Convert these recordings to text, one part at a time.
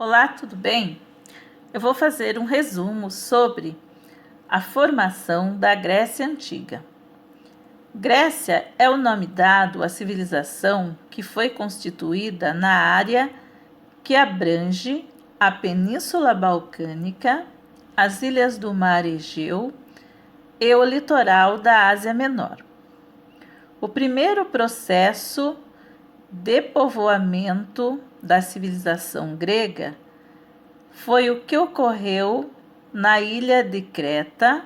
Olá, tudo bem? Eu vou fazer um resumo sobre a formação da Grécia Antiga. Grécia é o nome dado à civilização que foi constituída na área que abrange a Península Balcânica, as ilhas do Mar Egeu e o litoral da Ásia Menor. O primeiro processo de povoamento da civilização grega foi o que ocorreu na ilha de Creta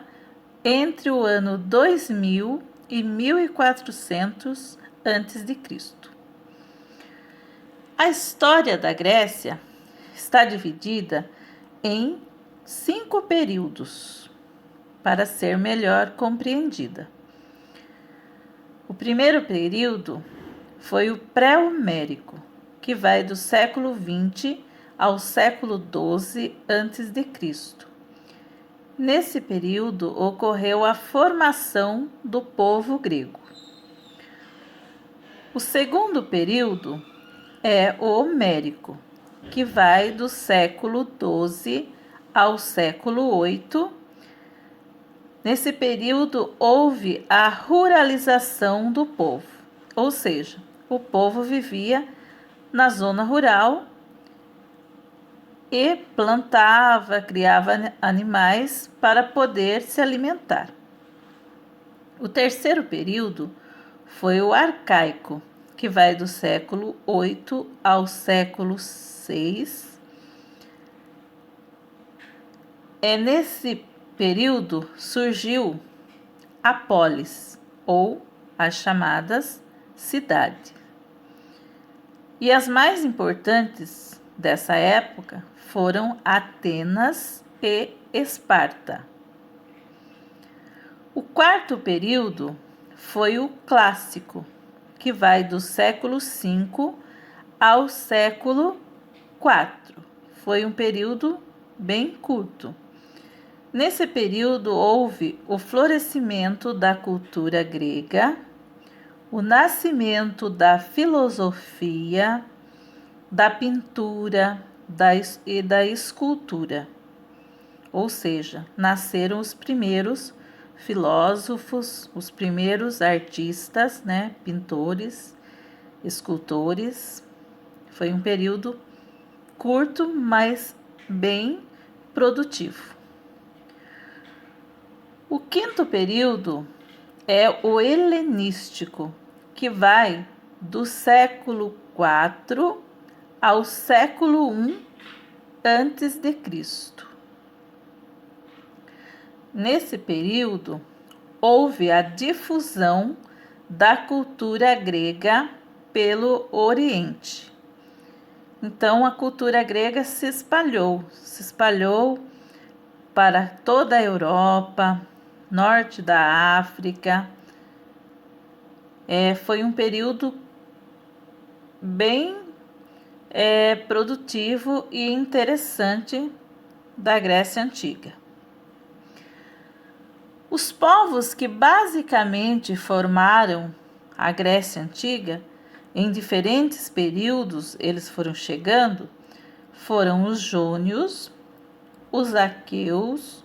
entre o ano 2000 e 1400 a.C. A história da Grécia está dividida em 5 períodos para ser melhor compreendida. O primeiro período foi o pré-homérico, que vai do século XX ao século XII a.C. Nesse período ocorreu a formação do povo grego. O segundo período é o homérico, que vai do século XII ao século VIII. Nesse período houve a ruralização do povo, ou seja, o povo vivia na zona rural e plantava, criava animais para poder se alimentar. O terceiro período foi o arcaico, que vai do século VIII ao século VI. Nesse período surgiu a polis, ou as chamadas cidades. E as mais importantes dessa época foram Atenas e Esparta. O quarto período foi o clássico, que vai do século V ao século IV. Foi um período bem curto. Nesse período houve o florescimento da cultura grega, o nascimento da filosofia, da pintura e da escultura. Ou seja, nasceram os primeiros filósofos, os primeiros artistas, pintores, escultores. Foi um período curto, mas bem produtivo. O quinto período é o helenístico, que vai do século IV ao século I a.C. Nesse período, houve a difusão da cultura grega pelo Oriente. Então, a cultura grega se espalhou para toda a Europa, norte da África. Foi um período bem produtivo e interessante da Grécia Antiga. Os povos que basicamente formaram a Grécia Antiga, em diferentes períodos eles foram chegando, foram os jônios, os aqueus,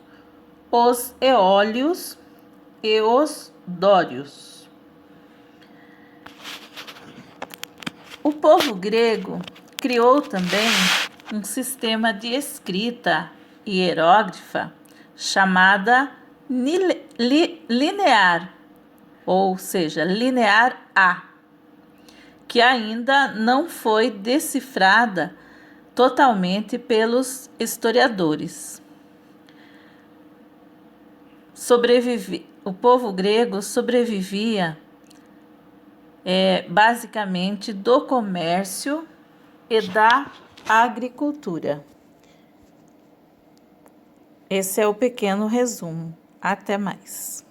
os eólios e os dórios. O povo grego criou também um sistema de escrita hieróglifa chamada linear, ou seja, linear A, que ainda não foi decifrada totalmente pelos historiadores. O povo grego sobrevivia basicamente do comércio e da agricultura. Esse é o pequeno resumo. Até mais.